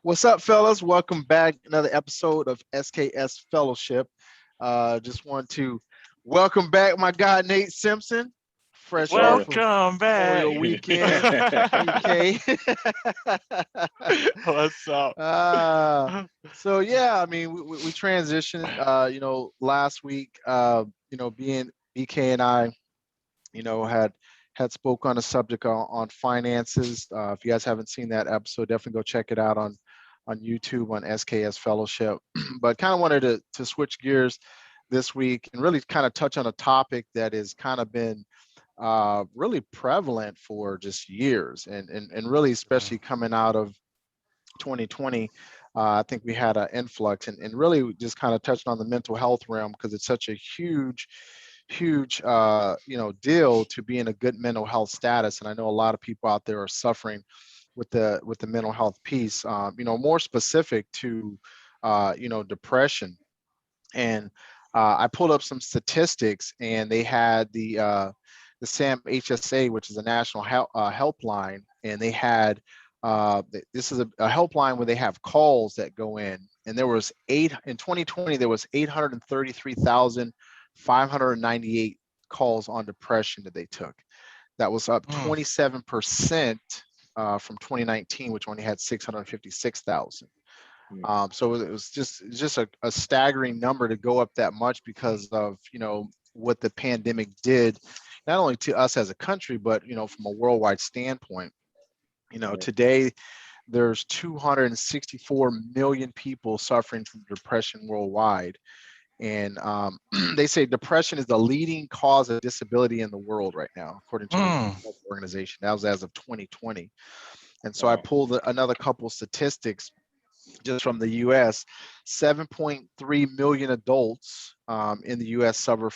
What's up, fellas? Welcome back. Another episode of SKS Fellowship. Just want to welcome back my guy, Nate Simpson, Yes, fresh sir. off of Welcome back. Memorial Weekend, UK. What's up? uh, so yeah, I mean, we transitioned, last week, being BK and I, had spoke on a subject on finances. If you guys haven't seen that episode, definitely go check it out on YouTube on SKS Fellowship. But kind of wanted to switch gears this week and really kind of touch on a topic that has kind of been really prevalent for just years, and really especially coming out of 2020. I think we had an influx, and really just kind of touched on the mental health realm because it's such a huge deal to be in a good mental health status. And I know a lot of people out there are suffering with the mental health piece, more specific to depression. And I pulled up some statistics, and they had the SAM HSA, which is a national helpline, and they had this is a helpline where they have calls that go in, and there was in 2020 there was 833,598 calls on depression that they took. That was up 27% from 2019, which only had 656,000. So it was just a staggering number to go up that much because of what the pandemic did, not only to us as a country, but from a worldwide standpoint. Today there's 264 million people suffering from depression worldwide. And they say depression is the leading cause of disability in the world right now, according to the World Health Organization. That was as of 2020. And so I pulled another couple statistics just from the U.S. 7.3 million adults in the U.S. suffer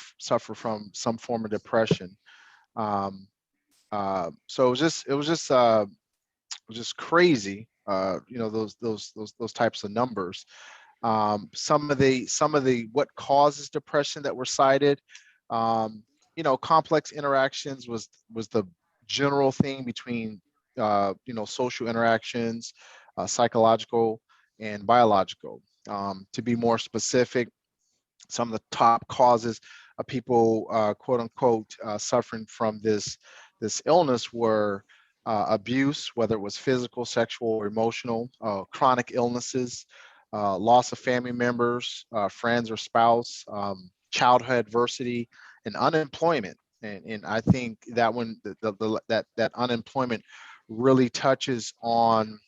from some form of depression. So it was just crazy. Those types of numbers. Some of the what causes depression that were cited. Complex interactions was the general theme between social interactions, psychological and biological. To be more specific, some of the top causes of people, quote unquote, suffering from this illness were abuse, whether it was physical, sexual, or emotional, chronic illnesses, loss of family members, friends or spouse, childhood adversity, and unemployment. And I think that when that unemployment really touches on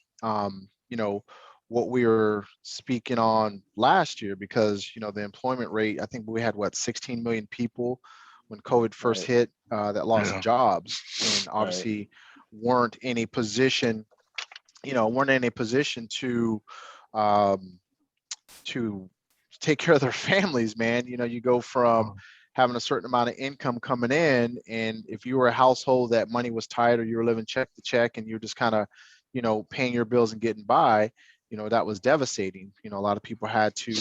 what we were speaking on last year, because the employment rate, I think we had 16 million people when COVID first hit that lost jobs, and obviously weren't in a position to take care of their families, man. You go from having a certain amount of income coming in, and if you were a household that money was tight, or you were living check to check and you're just kind of paying your bills and getting by, that was devastating. A lot of people had to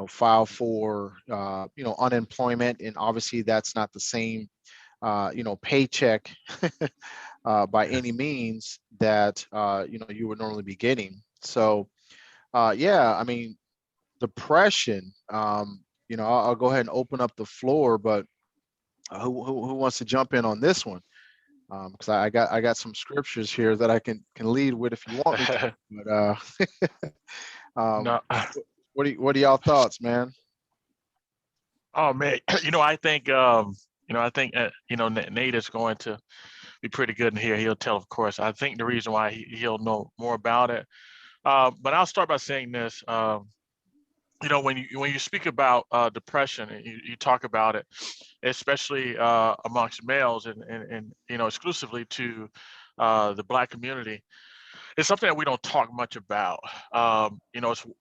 file for unemployment, and obviously that's not the same paycheck by any means that you would normally be getting. So I mean, depression, I'll go ahead and open up the floor, but who wants to jump in on this one? Because I got some scriptures here that I can lead with if you want me to. But No. what are y'all thoughts, man? Oh man, I think Nate is going to be pretty good in here. He'll tell, of course. I think the reason why he'll know more about it. But I'll start by saying this. When you speak about depression, and you talk about it, especially amongst males, and exclusively to the Black community, it's something that we don't talk much about.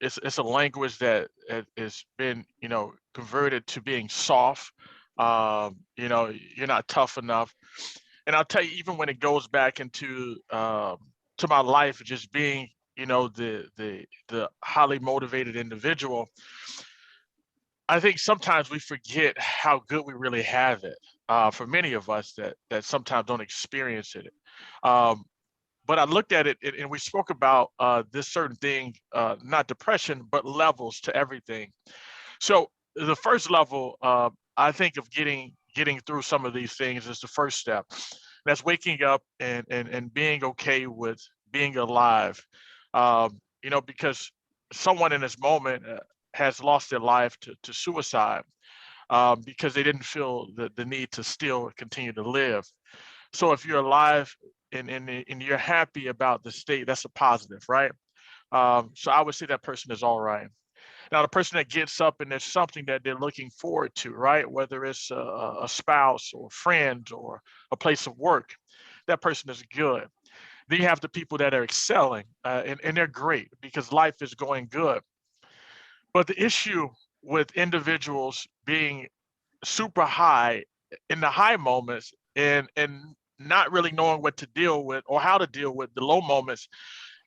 It's a language that has been converted to being soft. You're not tough enough, and I'll tell you, even when it goes back into to my life, just being the highly motivated individual, I think sometimes we forget how good we really have it. For many of us that sometimes don't experience it. Um, But I looked at it, and we spoke about this certain thing, not depression, but levels to everything. So the first level, I think of getting through some of these things is the first step. That's waking up and being okay with being alive. Because someone in this moment has lost their life to suicide, because they didn't feel the need to still continue to live. So if you're alive and you're happy about the state, that's a positive, right? So I would say that person is all right. Now, the person that gets up and there's something that they're looking forward to, right? Whether it's a spouse or friend or a place of work, that person is good. Then you have the people that are excelling, and they're great because life is going good. But the issue with individuals being super high in the high moments and not really knowing what to deal with or how to deal with the low moments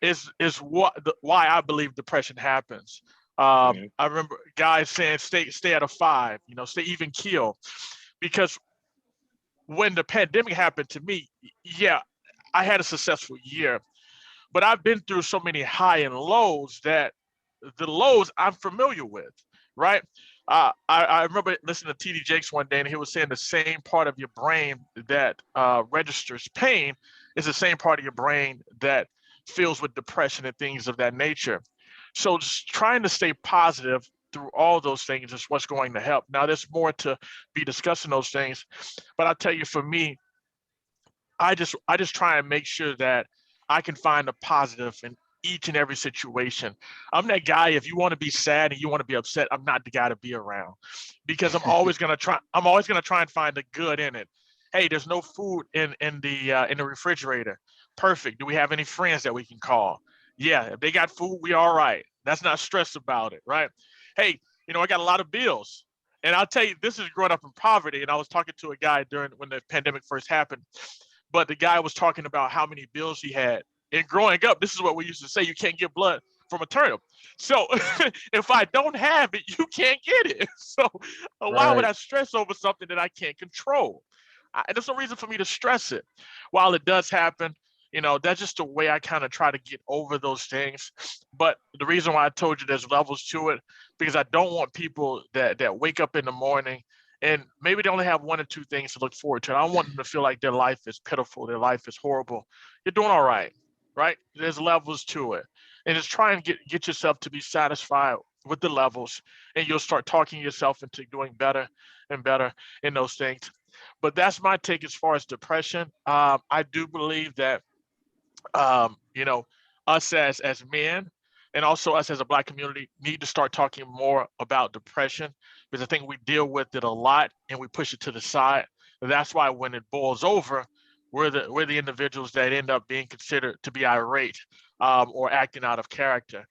is why I believe depression happens. Mhm. I remember guys saying stay at a 5, stay even keel, because when the pandemic happened to me, yeah, I had a successful year, but I've been through so many high and lows that the lows I'm familiar with, right? I remember listening to TD Jakes one day, and he was saying the same part of your brain that registers pain is the same part of your brain that feels with depression and things of that nature. So just trying to stay positive through all those things is what's going to help. Now, there's more to be discussing those things, but I'll tell you, for me, I just try and make sure that I can find a positive in each and every situation. I'm that guy, if you want to be sad and you want to be upset, I'm not the guy to be around, because I'm always gonna try and find the good in it. Hey, there's no food in the refrigerator. Perfect. Do we have any friends that we can call? Yeah, if they got food, we all right. That's not stress about it, right? Hey, I got a lot of bills. And I'll tell you, this is growing up in poverty. And I was talking to a guy during when the pandemic first happened, but the guy was talking about how many bills he had. And growing up, this is what we used to say: you can't get blood from a turnip. So if I don't have it, you can't get it. So why would Right. I stress over something that I can't control? And there's no reason for me to stress it. While it does happen, that's just the way I kind of try to get over those things. But the reason why I told you there's levels to it, because I don't want people that wake up in the morning and maybe they only have one or two things to look forward to. I don't want them to feel like their life is pitiful, their life is horrible. You're doing all right, right? There's levels to it, and just try and get yourself to be satisfied with the levels, and you'll start talking yourself into doing better and better in those things. But that's my take as far as depression. I do believe that us as men and also us as a black community need to start talking more about depression, because I think we deal with it a lot and we push it to the side. That's why when it boils over, we're the individuals that end up being considered to be irate, or acting out of character.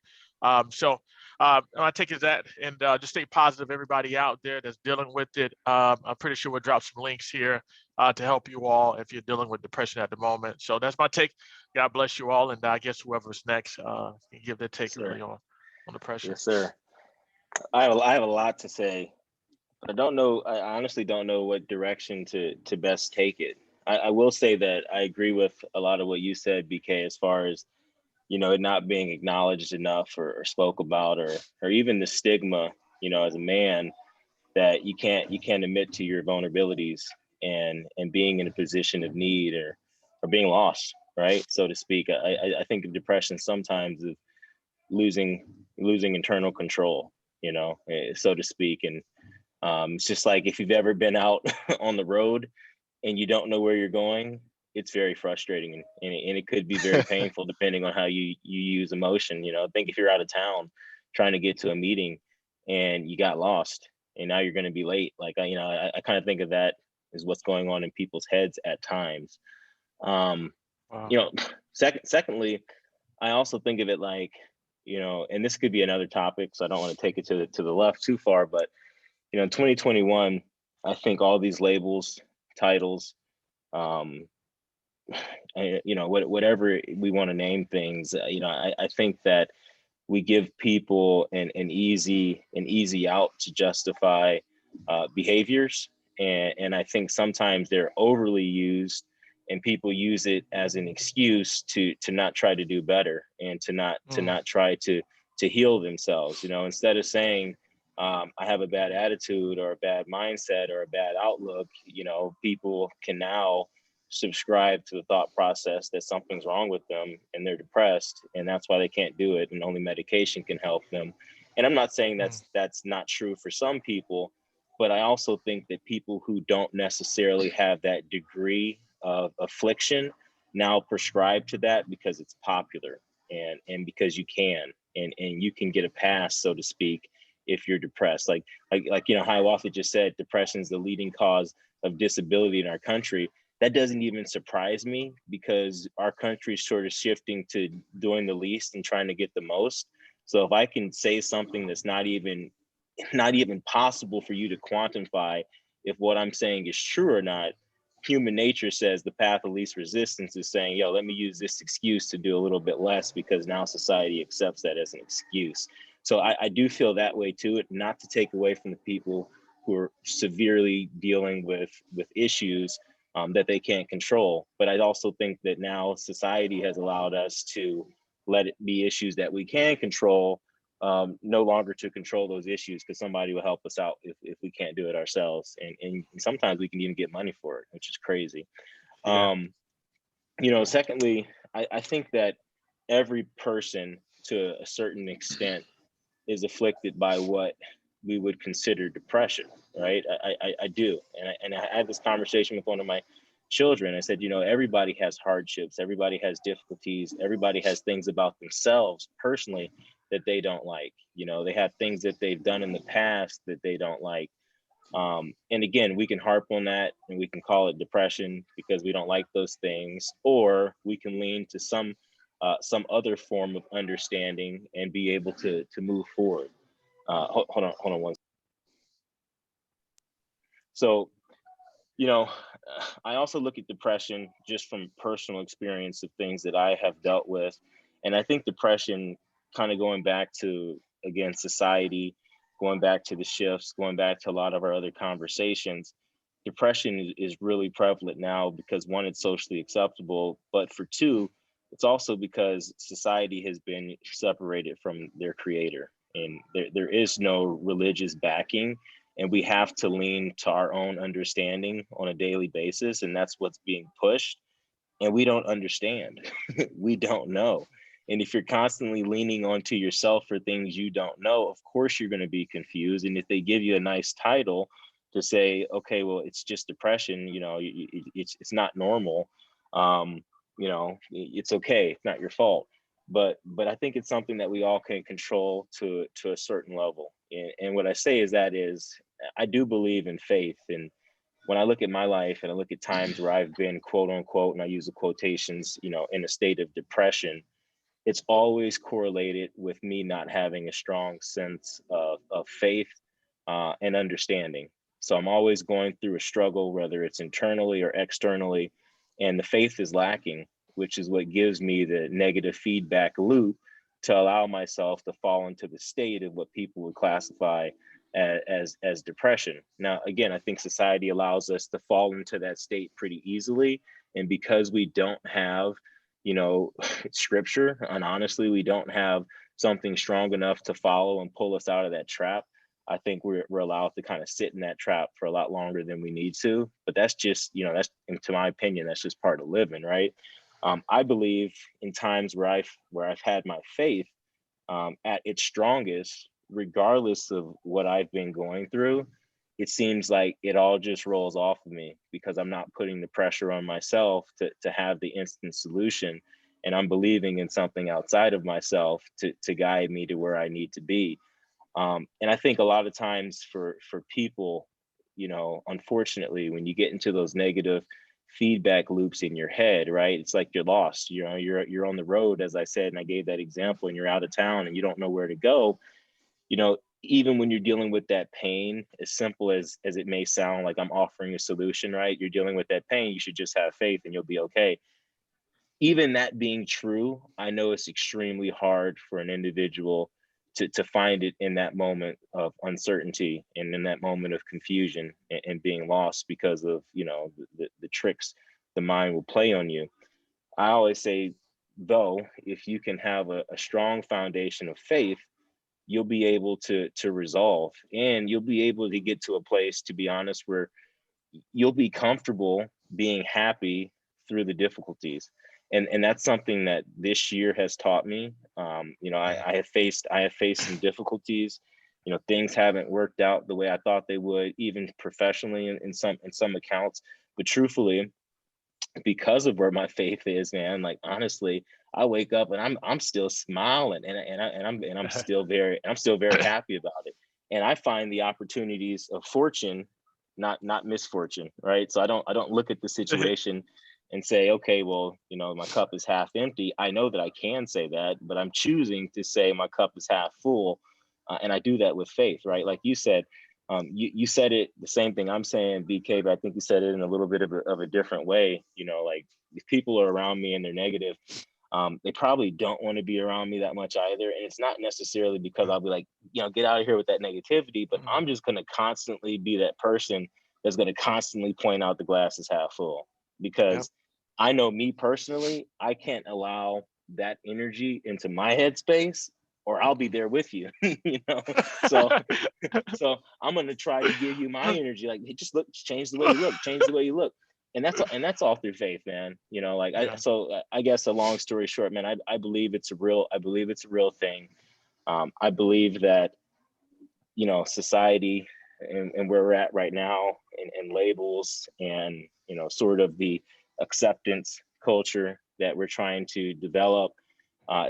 So my take is that, and just stay positive, everybody out there that's dealing with it. I'm pretty sure we'll drop some links here to help you all if you're dealing with depression at the moment. So that's my take. God bless you all, and I guess whoever's next can give their Yes, take sir. really on depression. Yes, sir. I have a lot to say, but I don't know. I honestly don't know what direction to best take it. I will say that I agree with a lot of what you said, BK, as far as it not being acknowledged enough or spoke about, or even the stigma, as a man, that you can't admit to your vulnerabilities and being in a position of need, or being lost, right, so to speak. I think of depression sometimes of losing internal control, so to speak. And it's just like if you've ever been out on the road and you don't know where you're going, it's very frustrating, and it could be very painful depending on how you use emotion. Think if you're out of town trying to get to a meeting and you got lost and now you're going to be late. Like I kind of think of that as what's going on in people's heads at times. Um, Wow. you know, secondly, I also think of it like, and this could be another topic, so I don't want to take it to the left too far, but in 2021, I think all these labels, titles, um, whatever we want to name things, I think that we give people an easy out to justify behaviors, and I think sometimes they're overly used and people use it as an excuse to not try to do better and to not try to heal themselves. You know, instead of saying, I have a bad attitude or a bad mindset or a bad outlook, you know, people can now subscribe to the thought process that something's wrong with them and they're depressed, and that's why they can't do it, and only medication can help them. And I'm not saying that's not true for some people, but I also think that people who don't necessarily have that degree of affliction now prescribe to that because it's popular, and because you can, and you can get a pass, so to speak, if you're depressed. Like you know, Hiawatha just said depression is the leading cause of disability in our country. That doesn't even surprise me, because our country is sort of shifting to doing the least and trying to get the most. So if I can say something that's not even possible for you to quantify if what I'm saying is true or not, human nature says the path of least resistance is saying, yo, let me use this excuse to do a little bit less, because now society accepts that as an excuse. So I do feel that way too, not to take away from the people who are severely dealing with issues that they can't control. But I also think that now society has allowed us to let it be issues that we can control, no longer to control those issues, because somebody will help us out if we can't do it ourselves. And sometimes we can even get money for it, which is crazy. Yeah. You know, secondly, I think that every person to a certain extent is afflicted by what we would consider depression, right? I do. And I had this conversation with one of my children. I said, you know, everybody has hardships, everybody has difficulties, everybody has things about themselves personally that they don't like. You know, they have things that they've done in the past that they don't like. And again, we can harp on that and we can call it depression because we don't like those things, or we can lean to some other form of understanding and be able to move forward. Hold on one. So, you know, I also look at depression just from personal experience of things that I have dealt with. And I think depression, kind of going back to, again, society, going back to the shifts, going back to a lot of our other conversations, depression is really prevalent now because, one, it's socially acceptable, but for two, it's also because society has been separated from their creator, and there is no religious backing, and we have to lean to our own understanding on a daily basis, and that's what's being pushed, and we don't understand. We don't know. And if you're constantly leaning onto yourself for things you don't know, of course you're going to be confused. And if they give you a nice title to say, okay, well, it's just depression, you know, it's not normal, you know, it's okay, it's not your fault. But I think it's something that we all can control to a certain level. And what I say is I do believe in faith. And when I look at my life and I look at times where I've been, quote unquote, and I use the quotations, you know, in a state of depression, it's always correlated with me not having a strong sense of faith and understanding. So I'm always going through a struggle, whether it's internally or externally, and the faith is lacking, which is what gives me the negative feedback loop to allow myself to fall into the state of what people would classify as depression. Now, again, I think society allows us to fall into that state pretty easily. And because we don't have, you know, scripture, and honestly, we don't have something strong enough to follow and pull us out of that trap, I think we're allowed to kind of sit in that trap for a lot longer than we need to. But that's just, you know, that's, to my opinion, that's just part of living, right? I believe in times where I've had my faith at its strongest, regardless of what I've been going through, it seems like it all just rolls off of me because I'm not putting the pressure on myself to have the instant solution. And I'm believing in something outside of myself to guide me to where I need to be. And I think a lot of times for people, you know, unfortunately, when you get into those negative feedback loops in your head, right, it's like you're lost. You know, you're on the road, as I said, and I gave that example, and you're out of town and you don't know where to go. You know, even when you're dealing with that pain, as simple as it may sound, like I'm offering a solution, right? You're dealing with that pain, you should just have faith and you'll be okay. Even that being true, I know it's extremely hard for an individual to find it in that moment of uncertainty and in that moment of confusion and being lost because of, you know, the tricks the mind will play on you. I always say, though, if you can have a strong foundation of faith, you'll be able to resolve, and you'll be able to get to a place, to be honest, where you'll be comfortable being happy through the difficulties. And that's something that this year has taught me. I have faced some difficulties. Things haven't worked out the way I thought they would, even professionally in some accounts. But truthfully, because of where my faith is, man, like honestly, I wake up and I'm still smiling, and I'm still very happy about it. And I find the opportunities of fortune, not misfortune, right? So I don't look at the situation and say, okay, well, my cup is half empty. I know that I can say that, but I'm choosing to say my cup is half full, and I do that with faith, right? Like you said, you said it the same thing I'm saying, BK, but I think you said it in a little bit of a different way. Like if people are around me and they're negative, they probably don't want to be around me that much either. And it's not necessarily because I'll be like, get out of here with that negativity, but I'm just going to constantly be that person that's going to constantly point out the glass is half full, because I know me personally, I can't allow that energy into my headspace, or I'll be there with you. So I'm going to try to give you my energy. Like, hey, just change the way you look. And that's all through faith, man. I guess a long story short, man, I believe it's a real thing. I believe that, society and where we're at right now, and labels, and, sort of the acceptance culture that we're trying to develop,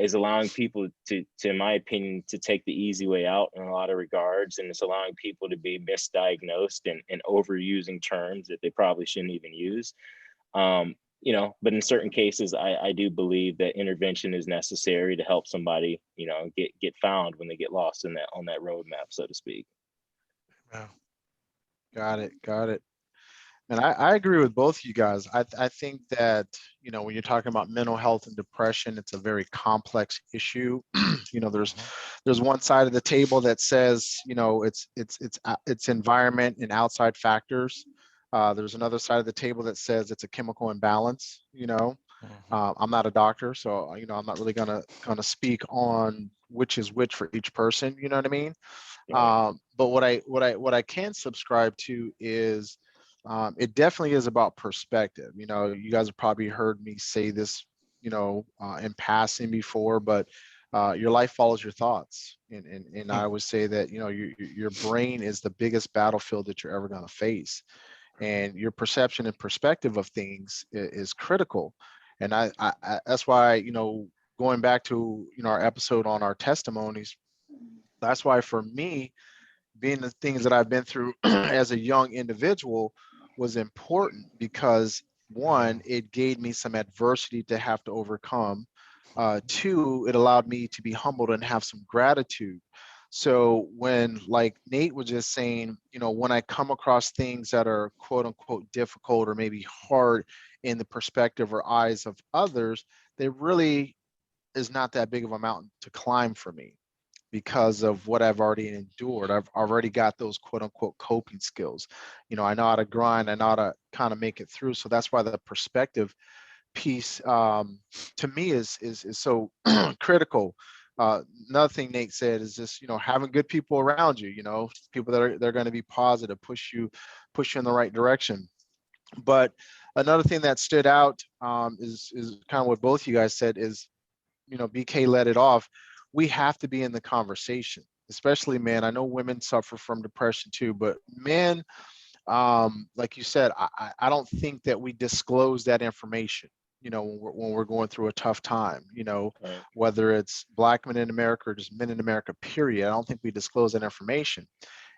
is allowing people to, in my opinion, to take the easy way out in a lot of regards. And it's allowing people to be misdiagnosed and overusing terms that they probably shouldn't even use. But in certain cases, I do believe that intervention is necessary to help somebody, get found when they get lost on that roadmap, so to speak. Got it. And I agree with both of you guys. I think that, when you're talking about mental health and depression, it's a very complex issue. There's one side of the table that says, it's environment and outside factors. There's another side of the table that says it's a chemical imbalance. I'm not a doctor, so I'm not really gonna speak on which is which for each person. You know what I mean? But what I can subscribe to is, it definitely is about perspective. You guys have probably heard me say this, in passing before, but your life follows your thoughts. And I would say that, your brain is the biggest battlefield that you're ever going to face. And your perception and perspective of things is critical. And I that's why, going back to, our episode on our testimonies, that's why for me, being the things that I've been through as a young individual was important, because one, it gave me some adversity to have to overcome. Two, it allowed me to be humbled and have some gratitude. So when, like Nate was just saying, when I come across things that are quote unquote difficult or maybe hard in the perspective or eyes of others, they really is not that big of a mountain to climb for me, because of what I've already endured. I've already got those quote unquote coping skills. I know how to grind, I know how to kind of make it through. So that's why the perspective piece, to me is so critical. Another thing Nate said is just, having good people around you, people that they're going to be positive, push you in the right direction. But another thing that stood out, is kind of what both you guys said is, BK let it off. We have to be in the conversation, especially men. I know women suffer from depression too, but men, like you said, I don't think that we disclose that information, when we're going through a tough time, Right. whether it's Black men in America or just men in America, period. I don't think we disclose that information.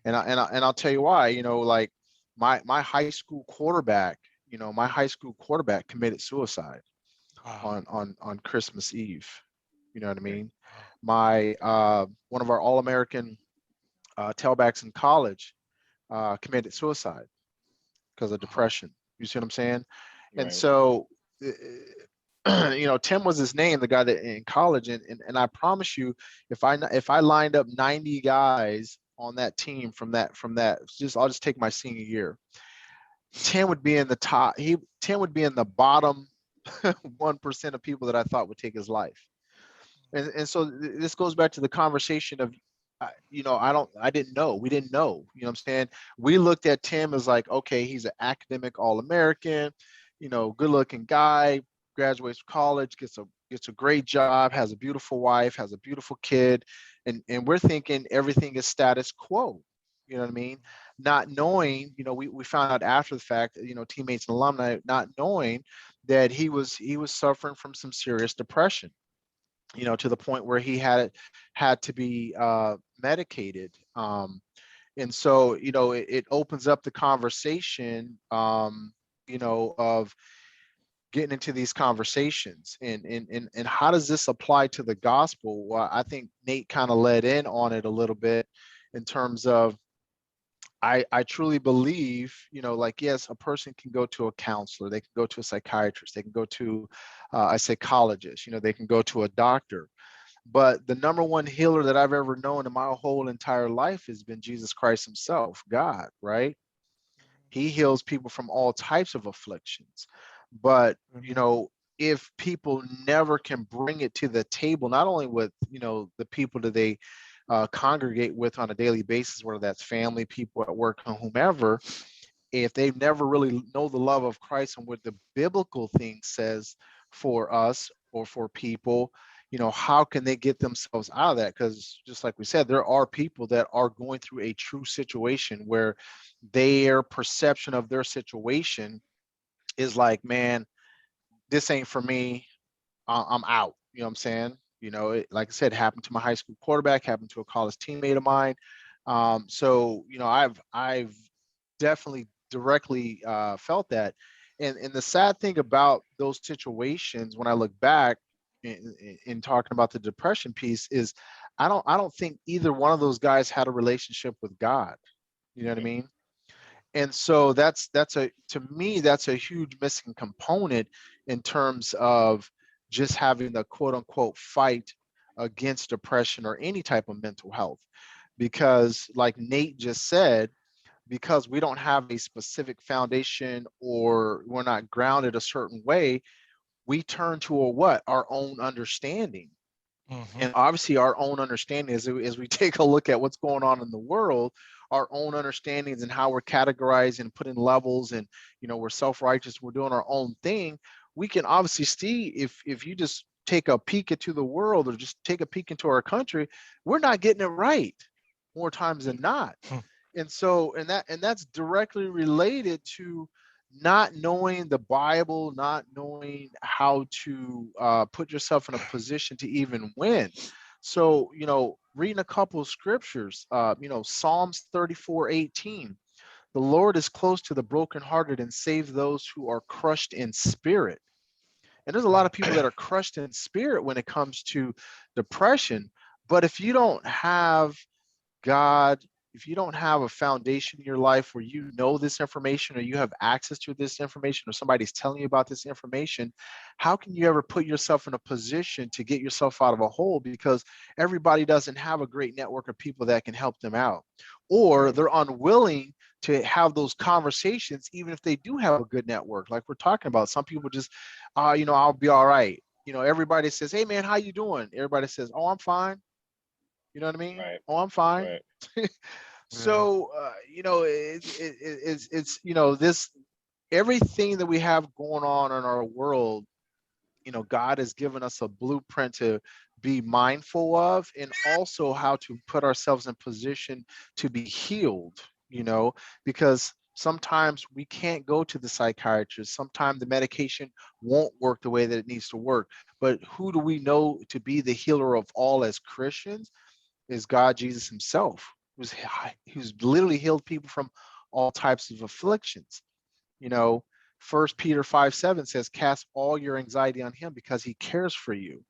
And I'll tell you why. Like my high school quarterback, committed suicide on Christmas Eve. You know what I mean? My one of our All-American tailbacks in college committed suicide because of depression. You see what I'm saying? And Right. so, Tim was his name, the guy that in college, and I promise you, if I lined up 90 guys on that team from that, I'll just take my senior year. Tim would be in the top. Tim would be in the bottom 1% of people that I thought would take his life. And so this goes back to the conversation of, I didn't know. We didn't know. You know what I'm saying? We looked at Tim as like, okay, he's an academic All-American, good looking guy, graduates from college, gets a great job, has a beautiful wife, has a beautiful kid, and we're thinking everything is status quo. You know what I mean? Not knowing, we found out after the fact, teammates and alumni, not knowing that he was suffering from some serious depression, to the point where he had to be medicated. And so, it opens up the conversation, of getting into these conversations, and how does this apply to the gospel? Well, I think Nate kind of led in on it a little bit in terms of, I truly believe, like, yes, a person can go to a counselor, they can go to a psychiatrist, they can go to a psychologist, they can go to a doctor. But the number one healer that I've ever known in my whole entire life has been Jesus Christ himself, God, right? He heals people from all types of afflictions. But, if people never can bring it to the table, not only with, the people that they congregate with on a daily basis, whether that's family, people at work, or whomever, if they never really know the love of Christ and what the biblical thing says for us or for people, how can they get themselves out of that? Because just like we said, there are people that are going through a true situation where their perception of their situation is like, man, this ain't for me. I'm out. You know what I'm saying? Like I said, happened to my high school quarterback, happened to a college teammate of mine. So, I've definitely directly felt that. And the sad thing about those situations, when I look back in talking about the depression piece, is I don't think either one of those guys had a relationship with God. You know what I mean? And so to me, that's a huge missing component in terms of just having the quote unquote fight against depression or any type of mental health. Because like Nate just said, because we don't have a specific foundation or we're not grounded a certain way, we turn to our own understanding. Mhm. And obviously our own understanding, as we take a look at what's going on in the world, our own understandings and how we're categorized and put in levels, and we're self-righteous, we're doing our own thing. We can obviously see, if you just take a peek into the world or just take a peek into our country, we're not getting it right more times than not. Hmm. And so, and that's directly related to not knowing the Bible, not knowing how to put yourself in a position to even win. So, reading a couple of scriptures, Psalms 34:18, the Lord is close to the brokenhearted and save those who are crushed in spirit. And there's a lot of people that are crushed in spirit when it comes to depression. But if you don't have God, if you don't have a foundation in your life where you know this information or you have access to this information or somebody's telling you about this information, how can you ever put yourself in a position to get yourself out of a hole? Because everybody doesn't have a great network of people that can help them out, or they're unwilling to have those conversations, even if they do have a good network. Like we're talking about, some people just, I'll be all right. Everybody says, hey man, how you doing? Everybody says, oh, I'm fine. You know what I mean? Right. Oh, I'm fine. Right. Yeah. So, it's this, everything that we have going on in our world, God has given us a blueprint to be mindful of, and also how to put ourselves in position to be healed, because sometimes we can't go to the psychiatrist. Sometimes the medication won't work the way that it needs to work. But who do we know to be the healer of all as Christians? Is God, Jesus himself, who's literally healed people from all types of afflictions. You know, First Peter 5:7 says, cast all your anxiety on him because he cares for you.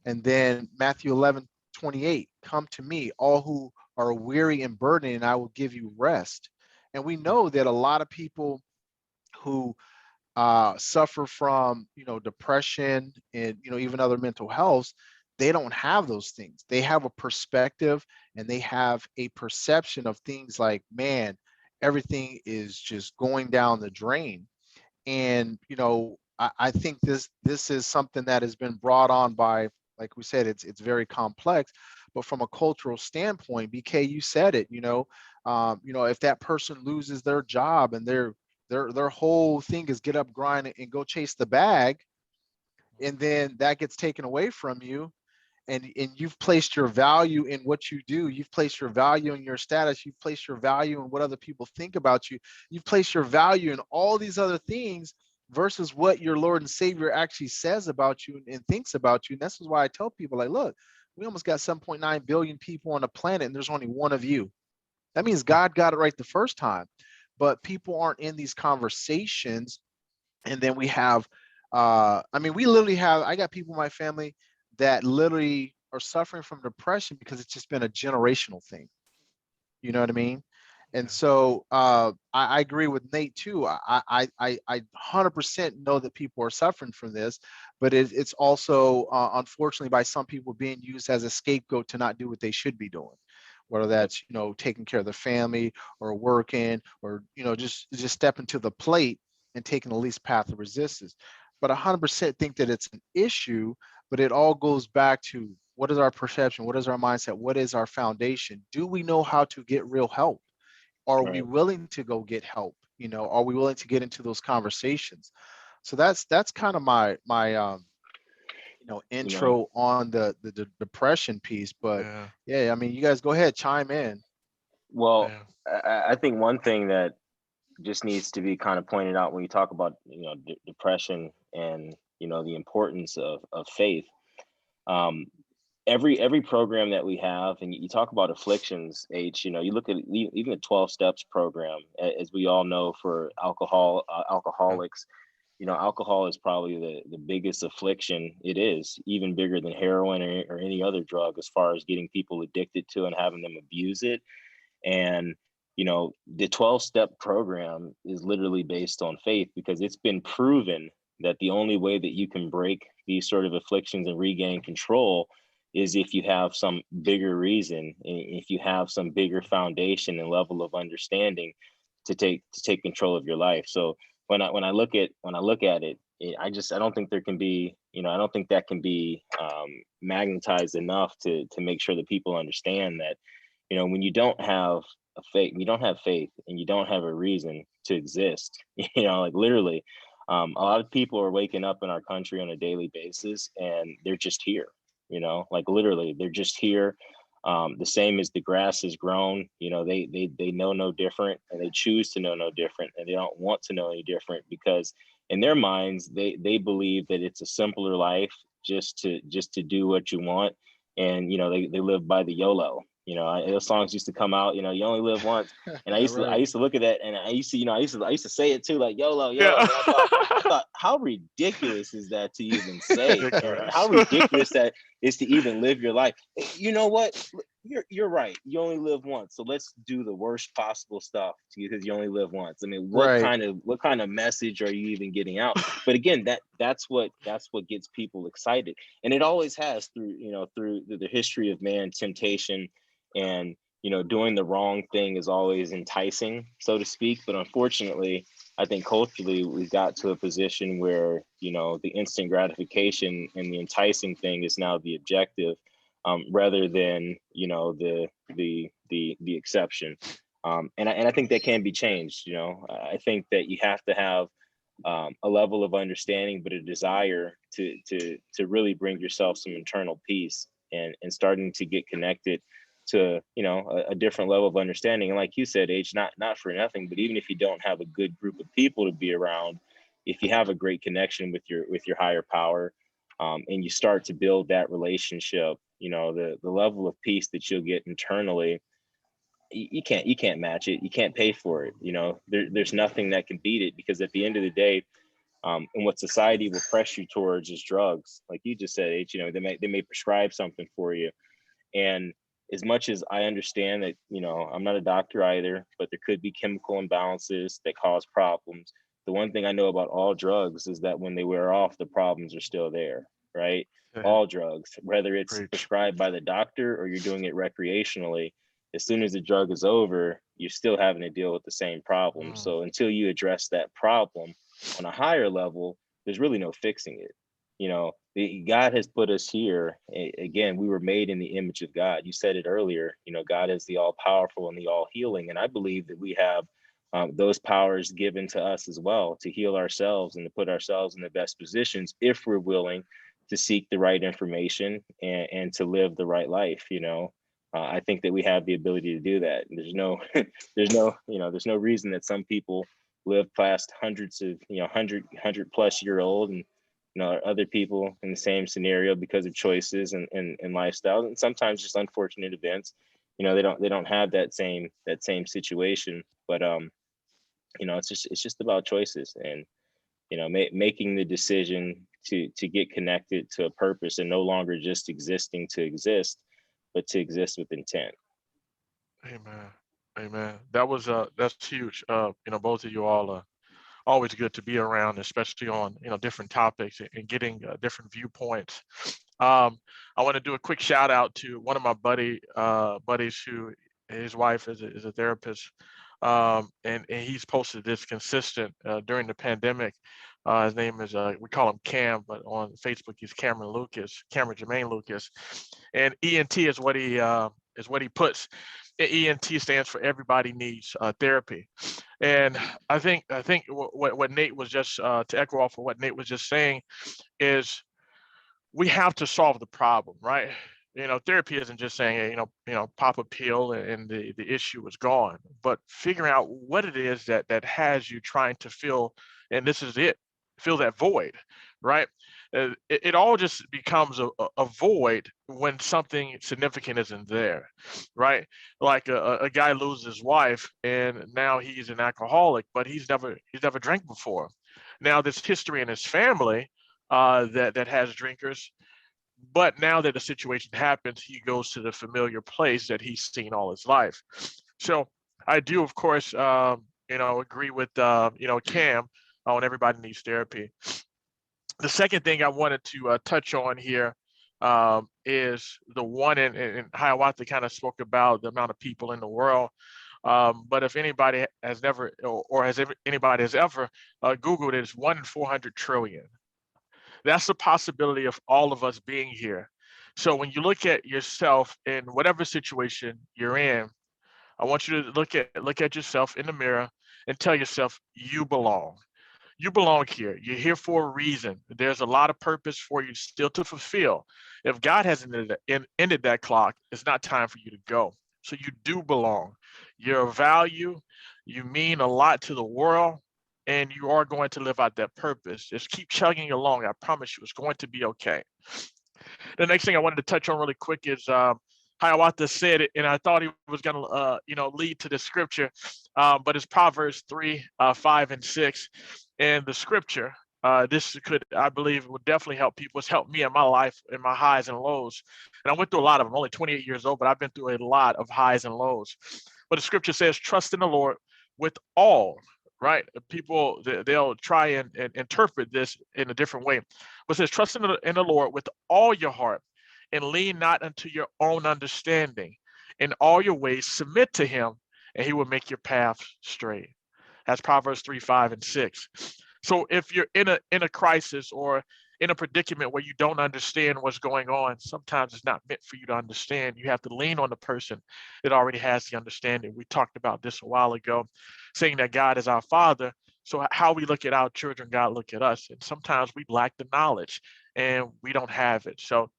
And then Matthew 11:28, come to me, all who are weary and burdened, and I will give you rest. And we know that a lot of people who suffer from depression and even other mental health, they don't have those things. They have a perspective and they have a perception of things like, man, everything is just going down the drain. And I think this is something that has been brought on by, like we said, it's very complex. But from a cultural standpoint, BK, you said it. If that person loses their job and their whole thing is get up, grind, and go chase the bag, and then that gets taken away from you, and you've placed your value in what you do, you've placed your value in your status, you've placed your value in what other people think about you, you've placed your value in all these other things versus what your Lord and Savior actually says about you and thinks about you. And this is why I tell people, like, look, we almost got 7.9 billion people on the planet and there's only one of you. That means God got it right the first time. But people aren't in these conversations. And then we have we literally have, I got people in my family that literally are suffering from depression because it's just been a generational thing. You know what I mean? And so I agree with Nate too. I 100% know that people are suffering from this, but it's also unfortunately by some people being used as a scapegoat to not do what they should be doing, whether that's taking care of the family or working or just stepping to the plate and taking the least path of resistance. But 100% think that it's an issue, but it all goes back to what is our perception, what is our mindset, what is our foundation? Do we know how to get real help? Are we Right. willing to go get help? Are we willing to get into those conversations? So that's kind of my intro on the depression piece. But Yeah. yeah, I mean, you guys go ahead, chime in. Well, Yeah. I think one thing that just needs to be kind of pointed out when you talk about depression and the importance of faith. Um, every program that we have, and you talk about afflictions, you look at even the 12 steps program, as we all know, for alcoholics. Alcohol is probably the biggest affliction. It is even bigger than heroin or any other drug as far as getting people addicted to and having them abuse it. And the 12-step program is literally based on faith, because it's been proven that the only way that you can break these sort of afflictions and regain control is if you have some bigger reason, if you have some bigger foundation and level of understanding to take control of your life. So when I look at it, I don't think there can be, I don't think that can be magnetized enough to make sure that people understand that, when you don't have faith and you don't have a reason to exist, like literally, a lot of people are waking up in our country on a daily basis and they're just here, like literally they're just here. The same as the grass is grown, they know no different, and they choose to know no different, and they don't want to know any different, because in their minds, they believe that it's a simpler life just to do what you want. And, they live by the YOLO. Those songs used to come out, you only live once. And I used to look at that, and I used to say it too, like YOLO, YOLO. Yeah. And I thought, how ridiculous is that to even say? And how Ridiculous. ridiculous that is to even live your life. You know what? You're right. You only live once, so let's do the worst possible stuff because you only live once. I mean, what Right. kind of message are you even getting out? But again, that's what gets people excited, and it always has through the history of man. Temptation and doing the wrong thing is always enticing, so to speak. But unfortunately, I think culturally we've got to a position where the instant gratification and the enticing thing is now the objective, rather than the exception. And I think that can be changed. I think that you have to have a level of understanding, but a desire to really bring yourself some internal peace and starting to get connected to a different level of understanding. And like you said, not for nothing, but even if you don't have a good group of people to be around, if you have a great connection with your higher power, and you start to build that relationship, the level of peace that you'll get internally, you can't match it. You can't pay for it. There's nothing that can beat it, because at the end of the day, and what society will press you towards is drugs. Like you just said, H, they may prescribe something for you. And as much as I understand that, I'm not a doctor either, but there could be chemical imbalances that cause problems. The one thing I know about all drugs is that when they wear off, the problems are still there, right? Yeah. All drugs, whether it's Preach. prescribed by the doctor or you're doing it recreationally, as soon as the drug is over, you're still having to deal with the same problem. So until you address that problem on a higher level, there's really no fixing it. You know, God has put us here. Again, we were made in the image of God. You said it earlier, you know, God is the all powerful and the all healing. And I believe that we have those powers given to us as well to heal ourselves and to put ourselves in the best positions if we're willing to seek the right information and to live the right life. You know, I think that we have the ability to do that. And there's no, there's no reason that some people live past hundreds of, 100+ year old, and other people in the same scenario because of choices and lifestyles, and sometimes just unfortunate events. They don't have that same situation, but it's just about choices, and making the decision to get connected to a purpose and no longer just existing to exist, but to exist with intent. Amen. Amen. That's huge. Both of you all are always good to be around, especially on different topics and getting different viewpoints. I want to do a quick shout out to one of my buddies who his wife is a therapist, and he's posted this consistent during the pandemic. His name is we call him Cam, but on Facebook he's Cameron Jermaine Lucas, and ENT is what he puts. ENT stands for Everybody Needs Therapy, and I think what Nate was just to echo off of what Nate was just saying is we have to solve the problem, right? Therapy isn't just saying, hey, pop a pill and the issue is gone, but figuring out what it is that has you trying to fill, and this is it, fill that void, right? It all just becomes a void when something significant isn't there, right? Like a guy loses his wife and now he's an alcoholic, but he's never drank before. Now there's history in his family that has drinkers, but now that the situation happens, he goes to the familiar place that he's seen all his life. So I do, of course, agree with Cam on Everybody Needs Therapy. The second thing I wanted to touch on here is the one, and Hiawatha kind of spoke about the amount of people in the world. But if anybody has never, or anybody has ever Googled it, it's 1 in 400 trillion. That's the possibility of all of us being here. So when you look at yourself in whatever situation you're in, I want you to look at yourself in the mirror and tell yourself you belong. You belong here. You're here for a reason. There's a lot of purpose for you still to fulfill. If God hasn't ended that clock, it's not time for you to go. So you do belong. You're of value. You mean a lot to the world, and you are going to live out that purpose. Just keep chugging along. I promise you, it's going to be okay. The next thing I wanted to touch on really quick is Hiawatha said it, and I thought he was going to, lead to the scripture, but it's Proverbs 3, 5, and 6. And the scripture, this could, I believe, would definitely help people. It's helped me in my life, in my highs and lows. And I went through a lot of them. I'm only 28 years old, but I've been through a lot of highs and lows. But the scripture says, trust in the Lord with all, right? People, they'll try and interpret this in a different way. But it says, trust in the Lord with all your heart and lean not unto your own understanding. In all your ways, submit to him, and he will make your path straight. That's Proverbs 3, 5, and 6. So if you're in a crisis or in a predicament where you don't understand what's going on, sometimes it's not meant for you to understand. You have to lean on the person that already has the understanding. We talked about this a while ago, saying that God is our Father. So how we look at our children, God look at us. And sometimes we lack the knowledge and we don't have it. So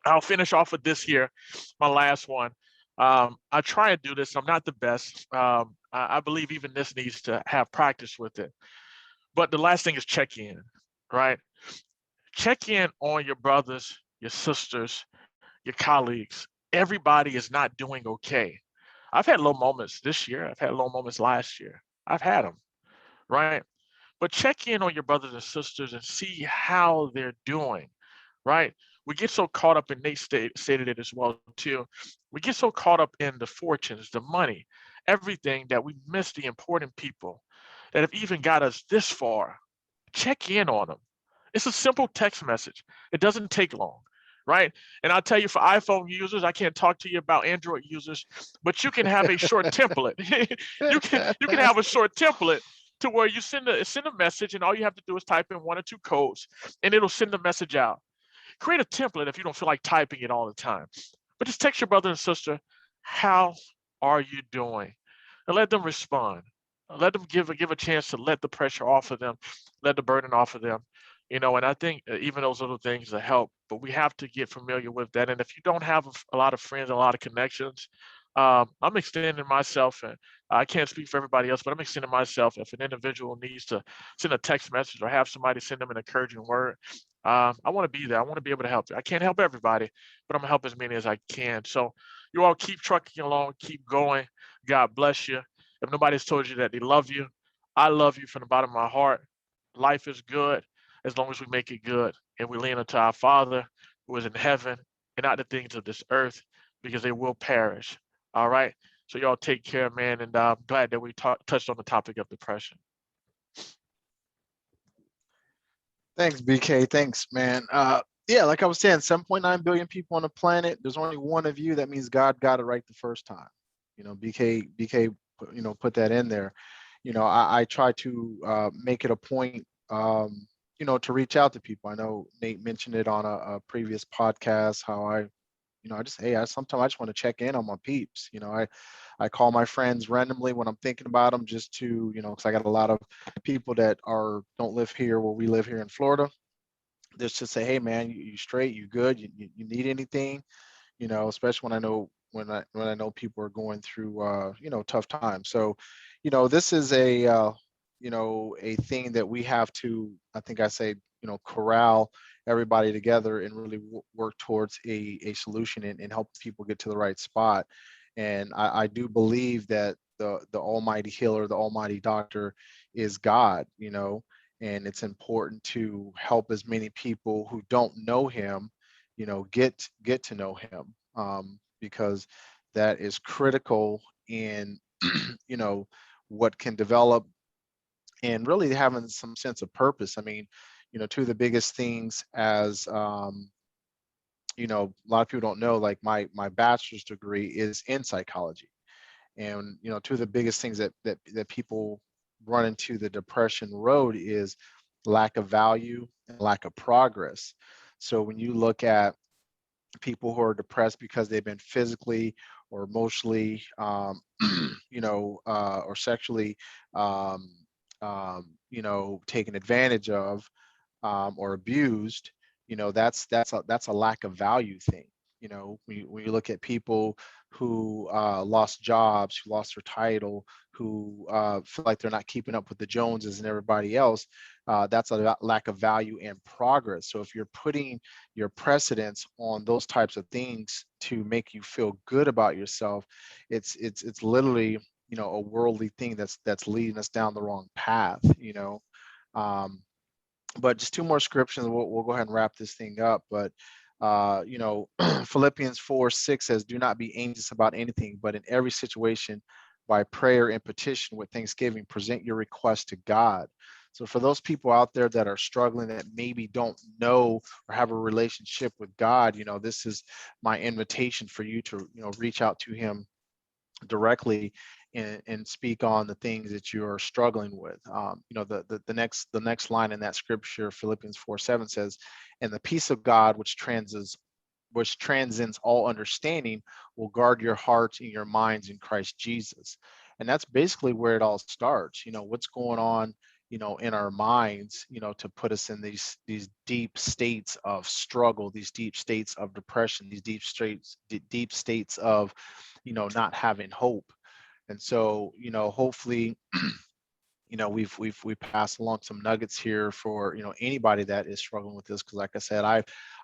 I'll finish off with this here, my last one. I try and do this. I'm not the best. I believe even this needs to have practice with it. But the last thing is check in, right? Check in on your brothers, your sisters, your colleagues. Everybody is not doing okay. I've had low moments this year. I've had low moments last year. I've had them, right? But check in on your brothers and sisters and see how they're doing, right? We get so caught up, and Nate stated it as well too. We get so caught up in the fortunes, the money, everything, that we miss the important people that have even got us this far. Check in on them. It's a simple text message. It doesn't take long, right? And I'll tell you, for iPhone users, I can't talk to you about Android users, but you can have a short template. You can have a short template to where you send a message, and all you have to do is type in 1 or 2 codes, and it'll send the message out. Create a template if you don't feel like typing it all the time, but just text your brother and sister, "How are you doing?" and let them respond. Let them give a chance to let the pressure off of them, let the burden off of them. And I think even those little things will help, but we have to get familiar with that. And if you don't have a lot of friends, a lot of connections, I'm extending myself, and I can't speak for everybody else, but I'm extending myself. If an individual needs to send a text message or have somebody send them an encouraging word, I want to be there. I want to be able to help you. I can't help everybody, but I'm gonna help as many as I can. So you all keep trucking along, keep going. God bless you. If nobody's told you that they love you, I love you from the bottom of my heart. Life is good as long as we make it good and we lean unto our Father who is in heaven and not the things of this earth, because they will perish. All right. So y'all take care, man. And I'm glad that we touched on the topic of depression. Thanks, BK. Thanks, man. Yeah, like I was saying, 7.9 billion people on the planet. There's only one of you. That means God got it right the first time. BK, put that in there. I try to make it a point, to reach out to people. I know Nate mentioned it on a previous podcast, how sometimes I just want to check in on my peeps. I call my friends randomly when I'm thinking about them, just to, because I got a lot of people that don't live here where we live here in Florida. Just to say, hey man, you straight, you good, you need anything, especially when I know people are going through tough times. So, this is a thing that we have to, I think I say, corral everybody together and really work towards a solution and help people get to the right spot. And I do believe that the almighty healer, the almighty doctor is God, and it's important to help as many people who don't know him, get to know him, because that is critical in what can develop and really having some sense of purpose. I mean, two of the biggest things, as a lot of people don't know, like my bachelor's degree is in psychology. And two of the biggest things that people run into the depression road is lack of value and lack of progress. So when you look at people who are depressed because they've been physically or emotionally, or sexually, taken advantage of, or abused, that's a lack of value thing. When you look at people who lost jobs, who lost their title, who feel like they're not keeping up with the Joneses and everybody else, that's a lack of value and progress. So if you're putting your precedence on those types of things to make you feel good about yourself, it's literally, a worldly thing that's leading us down the wrong path. Um, but just two more scriptures, and we'll go ahead and wrap this thing up. But Philippians 4:6 says, "Do not be anxious about anything, but in every situation, by prayer and petition with thanksgiving, present your request to God." So for those people out there that are struggling, that maybe don't know or have a relationship with God, this is my invitation for you to, reach out to him directly and speak on the things that you are struggling with. The next line in that scripture, Philippians 4:7 says, "And the peace of God, which transcends all understanding, will guard your hearts and your minds in Christ Jesus." And that's basically where it all starts. What's going on, in our minds, to put us in these deep states of struggle, these deep states of depression, these deep states of, not having hope. And so, hopefully, we've passed along some nuggets here for, anybody that is struggling with this. Because like I said,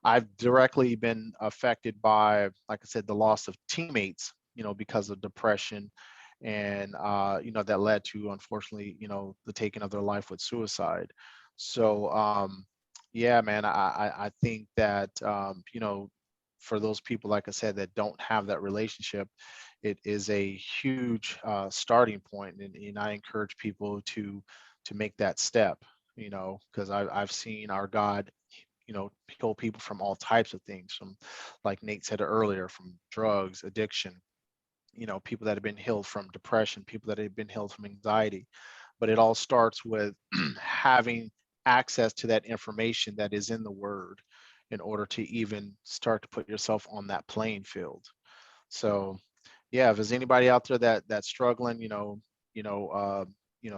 I've directly been affected by, like I said, the loss of teammates, because of depression. And that led to, unfortunately, the taking of their life with suicide. So yeah, man, I think that for those people, like I said, that don't have that relationship, it is a huge starting point. And I encourage people to make that step, because I've seen our God heal people from all types of things, from, like Nate said earlier, from drugs, addiction, people that have been healed from depression, people that have been healed from anxiety. But it all starts with having access to that information that is in the word in order to even start to put yourself on that playing field. So yeah, if there's anybody out there that's struggling,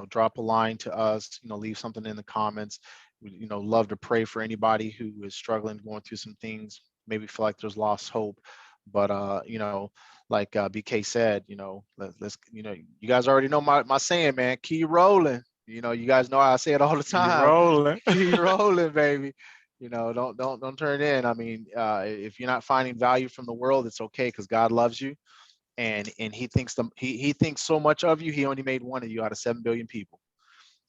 drop a line to us, leave something in the comments. Love to pray for anybody who is struggling, going through some things, maybe feel like there's lost hope. But like BK said, let's, you guys already know my saying, man, keep rolling. You guys know I say it all the Keep time. rolling. Keep rolling, baby. Don't turn in. I mean, if you're not finding value from the world, it's okay, because God loves you, and he thinks so much of you. He only made one of you out of 7 billion people.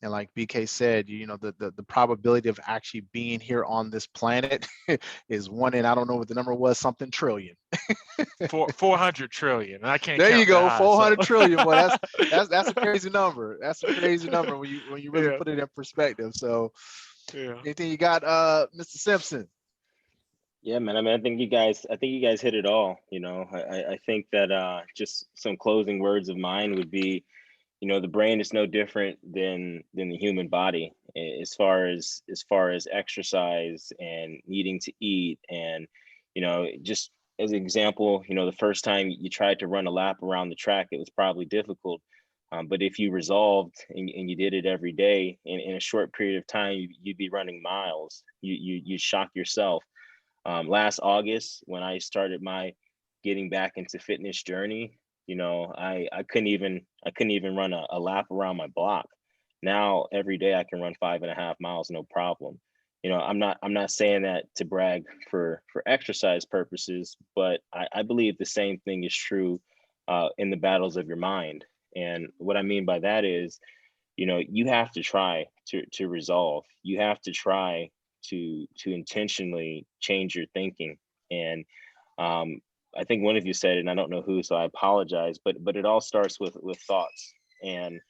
And like BK said, the probability of actually being here on this planet is 1 in, I don't know what the number was, something trillion. 400 trillion. And I can't There count you go, that high, 400 so. trillion. Boy, that's a crazy number. That's a crazy number when you really Yeah. put it in perspective. So Yeah. anything you got, Mr. Simpson? Yeah, man. I mean, I think you guys hit it all. I think that just some closing words of mine would be, the brain is no different than the human body, as far as exercise and needing to eat. And just as an example, the first time you tried to run a lap around the track, it was probably difficult. But if you resolved and you did it every day, in a short period of time, you'd be running miles. You'd shock yourself. Last August, when I started my getting back into fitness journey, I couldn't even run a lap around my block. Now every day I can run 5.5 miles, no problem. I'm not saying that to brag for exercise purposes, but I believe the same thing is true in the battles of your mind. And what I mean by that is, you have to try to resolve. You have to try to intentionally change your thinking. And I think one of you said it, and I don't know who, so I apologize, but it all starts with thoughts. And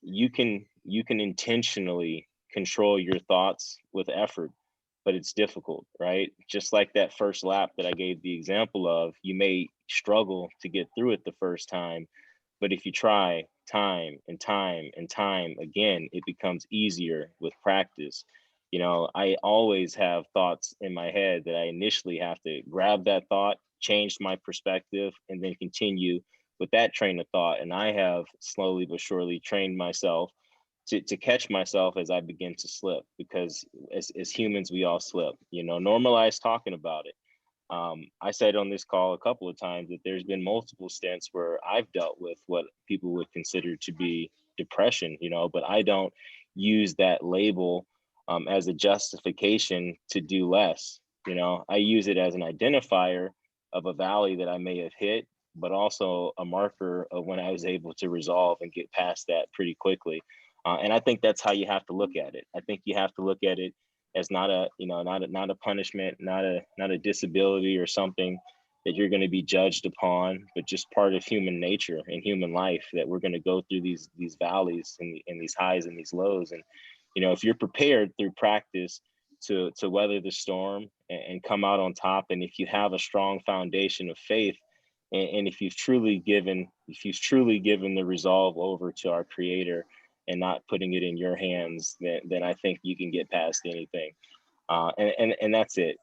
you can intentionally control your thoughts with effort, but it's difficult, right? Just like that first lap that I gave the example of, you may struggle to get through it the first time, but if you try time and time and time again, it becomes easier with practice. I always have thoughts in my head that I initially have to grab that thought, change my perspective, and then continue with that train of thought. And I have slowly but surely trained myself to catch myself as I begin to slip, because as humans, we all slip. Normalize talking about it. I said on this call a couple of times that there's been multiple stints where I've dealt with what people would consider to be depression, but I don't use that label as a justification to do less. I use it as an identifier of a valley that I may have hit, but also a marker of when I was able to resolve and get past that pretty quickly. And I think that's how you have to look at it. I think you have to look at it as not a punishment, not a disability or something that you're going to be judged upon, but just part of human nature and human life, that we're going to go through these valleys and these highs and these lows. And if you're prepared through practice to weather the storm and come out on top, and if you have a strong foundation of faith, and if you've truly given the resolve over to our Creator and not putting it in your hands, then I think you can get past anything. And that's it.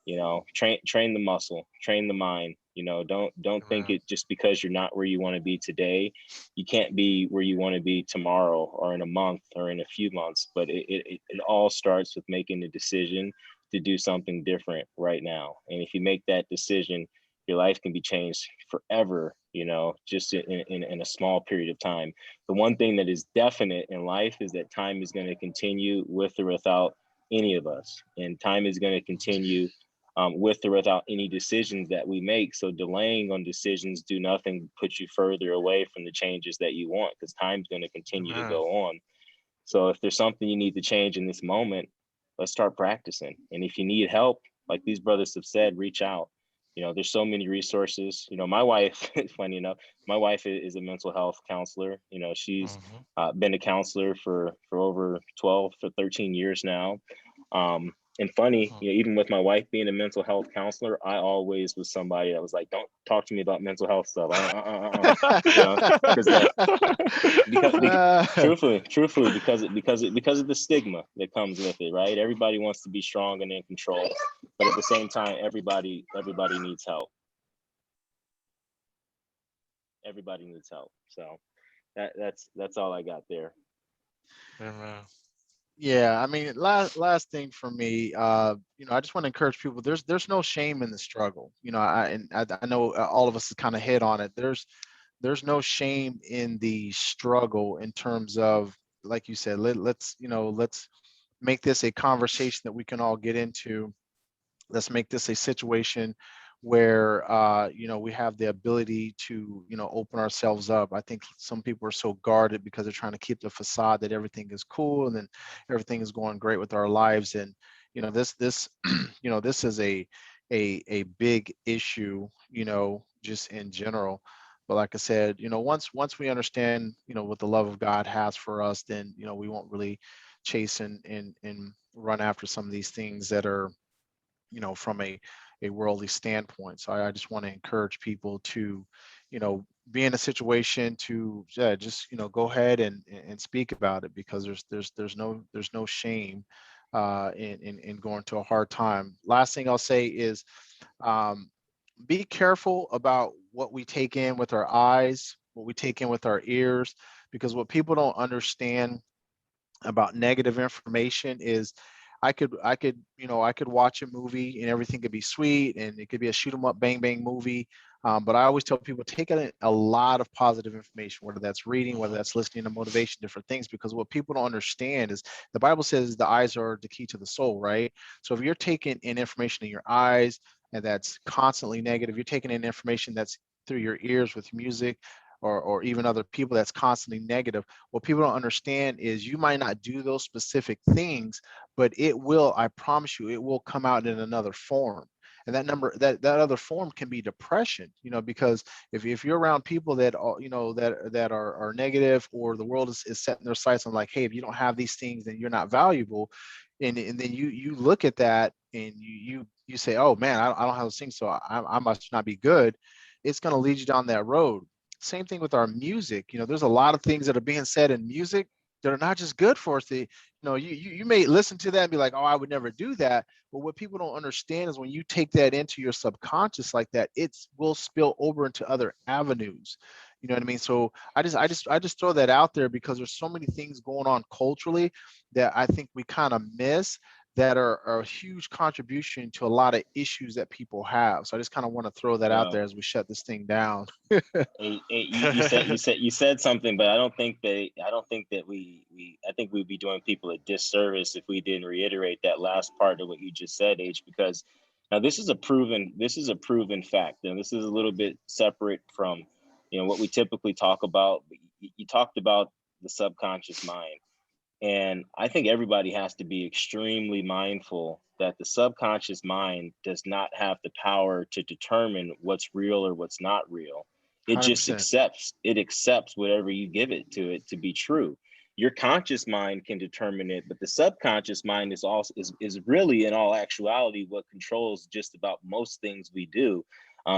Train the muscle, train the mind. Don't think it just because you're not where you want to be today, you can't be where you want to be tomorrow or in a month or in a few months. But it all starts with making a decision to do something different right now. And if you make that decision, your life can be changed forever, just in a small period of time. The one thing that is definite in life is that time is going to continue with or without any of us. And time is going to continue with or without any decisions that we make. So delaying on decisions do nothing, put you further away from the changes that you want, because time's going to continue to go on. So if there's something you need to change in this moment, let's start practicing. And if you need help, like these brothers have said, reach out. There's so many resources. My wife, funny enough, my wife is a mental health counselor. She's been a counselor for over 12 to 13 years now. And funny, even with my wife being a mental health counselor, I always was somebody that was like, "Don't talk to me about mental health stuff." Because truthfully, because of the stigma that comes with it, right? Everybody wants to be strong and in control, but at the same time, everybody needs help. Everybody needs help. So that's all I got there. Yeah, I mean, last thing for me, I just want to encourage people. There's no shame in the struggle. I know all of us kind of hit on it. There's no shame in the struggle in terms of, like you said, let's make this a conversation that we can all get into. Let's make this a situation where we have the ability to open ourselves up. I think some people are so guarded because they're trying to keep the facade that everything is cool and then everything is going great with our lives. And this this is a big issue, just in general. But like I said, once we understand what the love of God has for us, then we won't really chase and run after some of these things that are from a worldly standpoint. So I just want to encourage people to be in a situation to just go ahead and speak about it, because there's no shame in going to a hard time. Last thing I'll say is be careful about what we take in with our eyes, what we take in with our ears, because what people don't understand about negative information is I could watch a movie and everything could be sweet and it could be a shoot 'em up bang bang movie. But I always tell people, take in a lot of positive information, whether that's reading, whether that's listening to motivation, different things, because what people don't understand is the Bible says the eyes are the key to the soul, right? So if you're taking in information in your eyes and that's constantly negative, you're taking in information that's through your ears with music, or even other people, that's constantly negative. What people don't understand is you might not do those specific things, but it will, I promise you, it will come out in another form. And that other form can be depression, because if you're around people that that are negative, or the world is setting their sights on, like, hey, if you don't have these things, then you're not valuable. And then you look at that and you say, oh man, I don't have those things, so I must not be good. It's going to lead you down that road. Same thing with our music. There's a lot of things that are being said in music that are not just good for us. You may listen to that and be like, oh, I would never do that. But what people don't understand is when you take that into your subconscious like that, it will spill over into other avenues. You know what I mean? So I just throw that out there, because there's so many things going on culturally that I think we kind of miss, that are a huge contribution to a lot of issues that people have. So I just kind of want to throw that out there as we shut this thing down. You said something, but I think we'd be doing people a disservice if we didn't reiterate that last part of what you just said, H, because now this is a proven fact, and this is a little bit separate from what we typically talk about. You talked about the subconscious mind. And I think everybody has to be extremely mindful that the subconscious mind does not have the power to determine what's real or what's not real. It 100%. just accepts whatever you give it to be true. Your conscious mind can determine it, but the subconscious mind is really, in all actuality, what controls just about most things we do.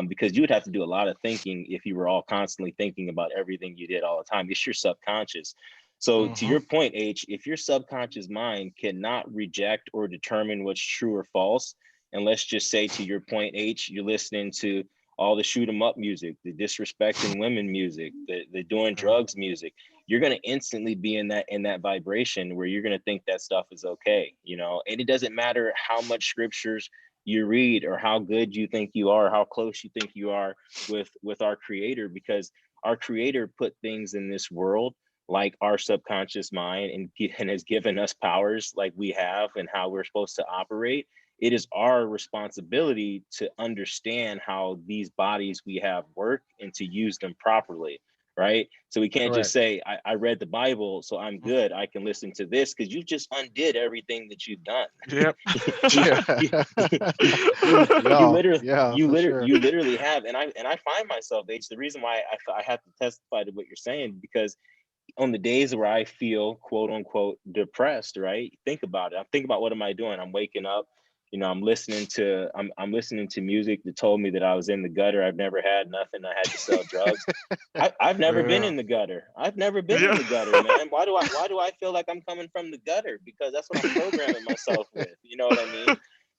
Because you would have to do a lot of thinking if you were all constantly thinking about everything you did all the time. It's your subconscious. So to your point, H, if your subconscious mind cannot reject or determine what's true or false, and let's just say, to your point, H, you're listening to all the shoot 'em up music, the disrespecting women music, the doing drugs music, you're going to instantly be in that vibration where you're going to think that stuff is okay, and it doesn't matter how much scriptures you read or how good you think you are, how close you think you are with our creator, because our creator put things in this world like our subconscious mind and has given us powers like we have and how we're supposed to operate. It is our responsibility to understand how these bodies we have work and to use them properly, right? So we can't just say, I read the Bible, so I'm good, I can listen to this, because you just undid everything that you've done. Yep. You literally have. And I find myself, H, the reason why I have to testify to what you're saying, because on the days where I feel quote unquote depressed, right? Think about it. I'm thinking about, what am I doing? I'm waking up, I'm listening to I'm listening to music that told me that I was in the gutter. I've never had nothing. I had to sell drugs. I've never been Yeah. in the gutter. I've never been in Yeah. the gutter, man. Why do I feel like I'm coming from the gutter? Because that's what I'm programming myself with. You know what I mean?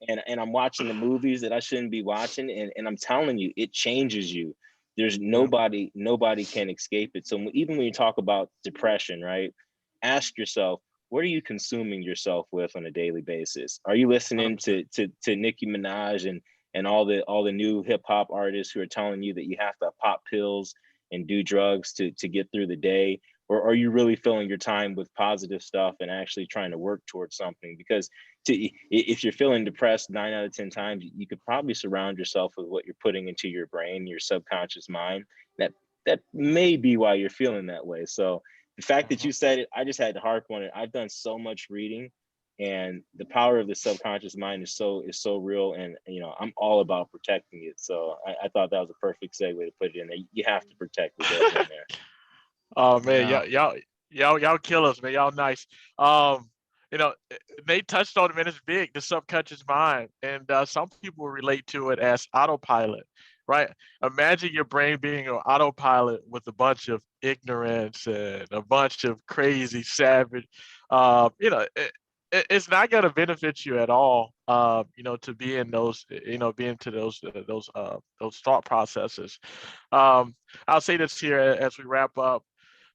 And I'm watching the movies that I shouldn't be watching. And I'm telling you, it changes you. There's Yeah. nobody can escape it. So even when you talk about depression, right? Ask yourself, what are you consuming yourself with on a daily basis? Are you listening 100%. to Nicki Minaj and all the new hip hop artists who are telling you that you have to pop pills and do drugs to get through the day? Or are you really filling your time with positive stuff and actually trying to work towards something? Because if you're feeling depressed 9 out of 10 times, you could probably surround yourself with what you're putting into your brain, your subconscious mind. That may be why you're feeling that way. So the fact that you said it, I just had to harp on it. I've done so much reading, and the power of the subconscious mind is so real. And I'm all about protecting it. So I thought that was a perfect segue to put it in there. You have to protect what goes in there. Oh man, Yeah. y'all kill us, man. Y'all nice. Um, they touched on it, man. It's big, the subconscious mind, and some people relate to it as autopilot, right? Imagine your brain being on autopilot with a bunch of ignorance and a bunch of crazy, savage. It's not going to benefit you at all. To be in those, be into those thought processes. I'll say this here as we wrap up.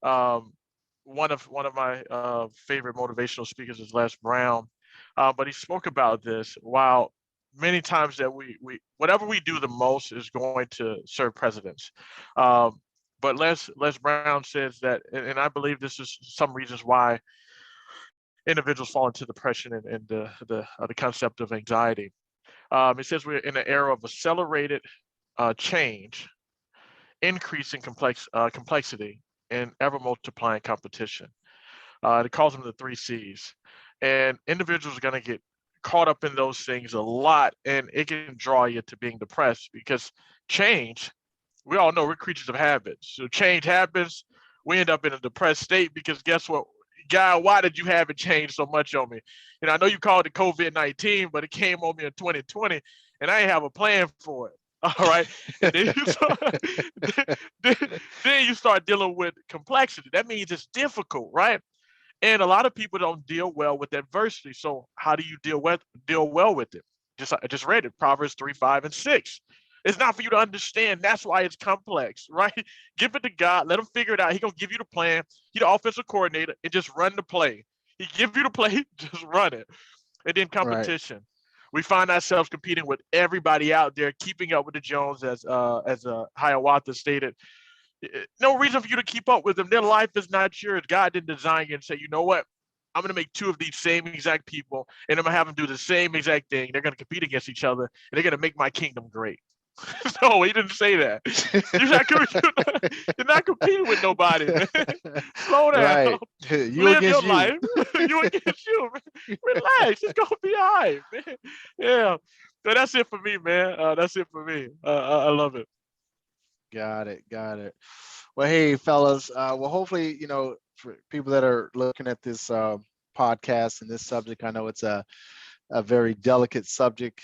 Um, one of my favorite motivational speakers is Les Brown, but he spoke about this. While many times that we whatever we do the most is going to serve presidents, but Les Brown says that, and I believe this is some reasons why individuals fall into depression and the concept of anxiety. It says we're in an era of accelerated change, increasing complexity, and ever multiplying competition. It calls them the three C's. And individuals are going to get caught up in those things a lot, and it can draw you to being depressed because change, we all know we're creatures of habits. So change happens, we end up in a depressed state because guess what? God, why did you have it change so much on me? I know you called it COVID-19, but it came on me in 2020, and I didn't have a plan for it. All right. And then you start dealing with complexity. That means it's difficult, right? And a lot of people don't deal well with adversity. So how do you deal well with it? I just read it, Proverbs 3, 5, and 6. It's not for you to understand. That's why it's complex, right? Give it to God. Let him figure it out. He gonna give you the plan. He the offensive coordinator, and just run the play. He give you the play, just run it. And then Right. competition. We find ourselves competing with everybody out there, keeping up with the Jones, as Hiawatha stated. No reason for you to keep up with them. Their life is not yours. God didn't design you and say, you know what? I'm going to make two of these same exact people, and I'm going to have them do the same exact thing. They're going to compete against each other, and they're going to make my kingdom great. No, he didn't say that. You're not competing with nobody, man. Slow down. Right. You Live your against you. life. You against you, man. Relax. It's going to be all right, man. Yeah. So that's it for me, man. That's it for me. I love it. Got it. Got it. Well, hey, fellas. Well, hopefully, for people that are looking at this podcast and this subject, I know it's a very delicate subject,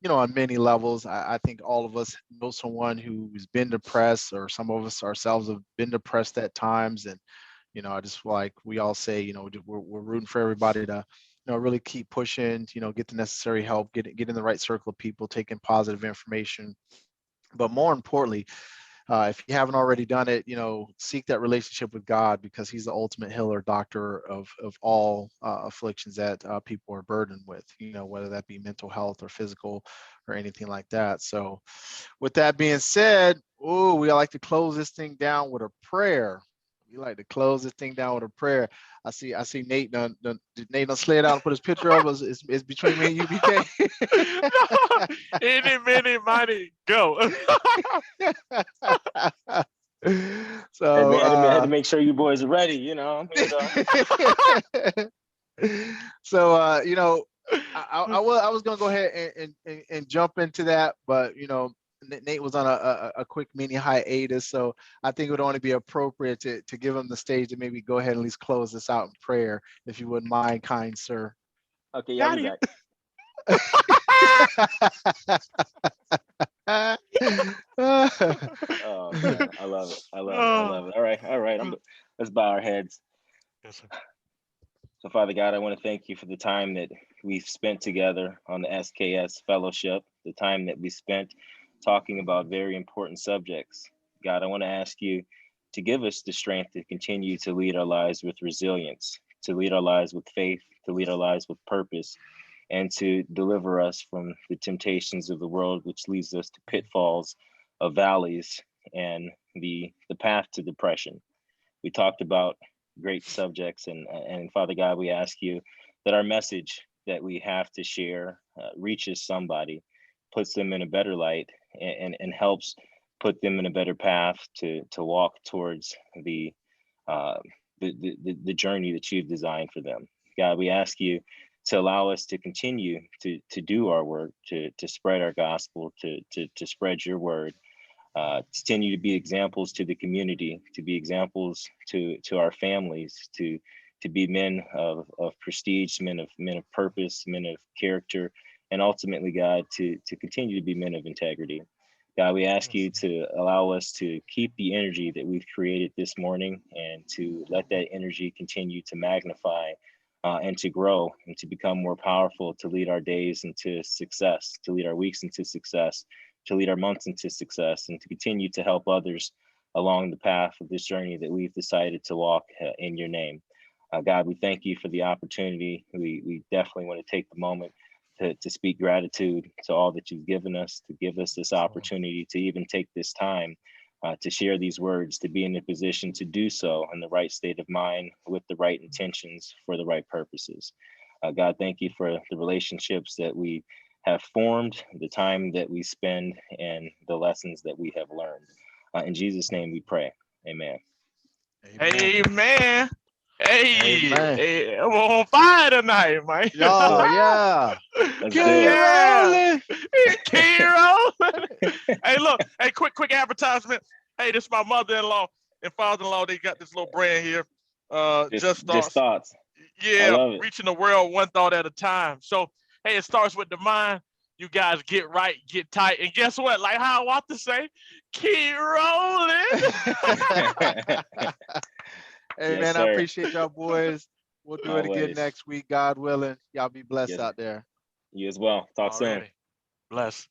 on many levels. I think all of us know someone who's been depressed, or some of us ourselves have been depressed at times. And, I just like we all say, we're rooting for everybody to, really keep pushing, get the necessary help, get in the right circle of people, taking positive information. But more importantly, if you haven't already done it, seek that relationship with God, because he's the ultimate healer, doctor of all afflictions that people are burdened with, whether that be mental health or physical or anything like that. So with that being said, we like to close this thing down with a prayer. We like to close this thing down with a prayer. I see Nate done slid out and put his picture up. It's between me and you, BK. Any, many, mighty, go. So I had to make sure you boys are ready. So I was gonna go ahead and jump into that, but Nate was on a quick mini hiatus, so I think it would only be appropriate to give him the stage to maybe go ahead and at least close this out in prayer, if you wouldn't mind, kind sir. Okay, yeah, I'll be Got back. Oh man, I love it. I love it. I love it. All right, all right. Let's bow our heads. Yes, sir. So, Father God, I want to thank you for the time that we've spent together on the SKS Fellowship, the time that we spent talking about very important subjects. God, I want to ask you to give us the strength to continue to lead our lives with resilience, to lead our lives with faith, to lead our lives with purpose, and to deliver us from the temptations of the world, which leads us to pitfalls of valleys and the path to depression. We talked about great subjects, and Father God, we ask you that our message that we have to share reaches somebody, puts them in a better light, and helps put them in a better path to walk towards the journey that you've designed for them. God, we ask you to allow us to continue to do our work, to spread our gospel, to spread your word, continue to be examples to the community, to be examples to our families, to be men of prestige, men of purpose, men of character, and ultimately, God, to continue to be men of integrity. God, we ask you to allow us to keep the energy that we've created this morning and to let that energy continue to magnify and to grow and to become more powerful, to lead our days into success, to lead our weeks into success, to lead our months into success, and to continue to help others along the path of this journey that we've decided to walk in your name. God, we thank you for the opportunity. We definitely want to take the moment to speak gratitude to all that you've given us, to give us this opportunity to even take this time to share these words, to be in a position to do so in the right state of mind with the right intentions for the right purposes. God, thank you for the relationships that we have formed, the time that we spend, and the lessons that we have learned. In Jesus' name we pray. Amen. Amen. Hey, Amen. hey, I'm on fire tonight, man. Yo, yeah. Let's Keep do it. rolling. Keep rolling. Hey, look. Hey, quick advertisement. Hey, this is my mother-in-law and father-in-law. They got this little brand here. Just Just thoughts. thoughts. I Yeah, love it. reaching the world one thought at a time. So, hey, it starts with the mind. You guys get right, get tight, and guess what? Like how I want to say, keep rolling. Hey, Yes, man, I sir. appreciate y'all boys. We'll do it again Always. next week, God willing. Y'all be blessed Yes. out there. You as well. Talk soon. Already. Bless.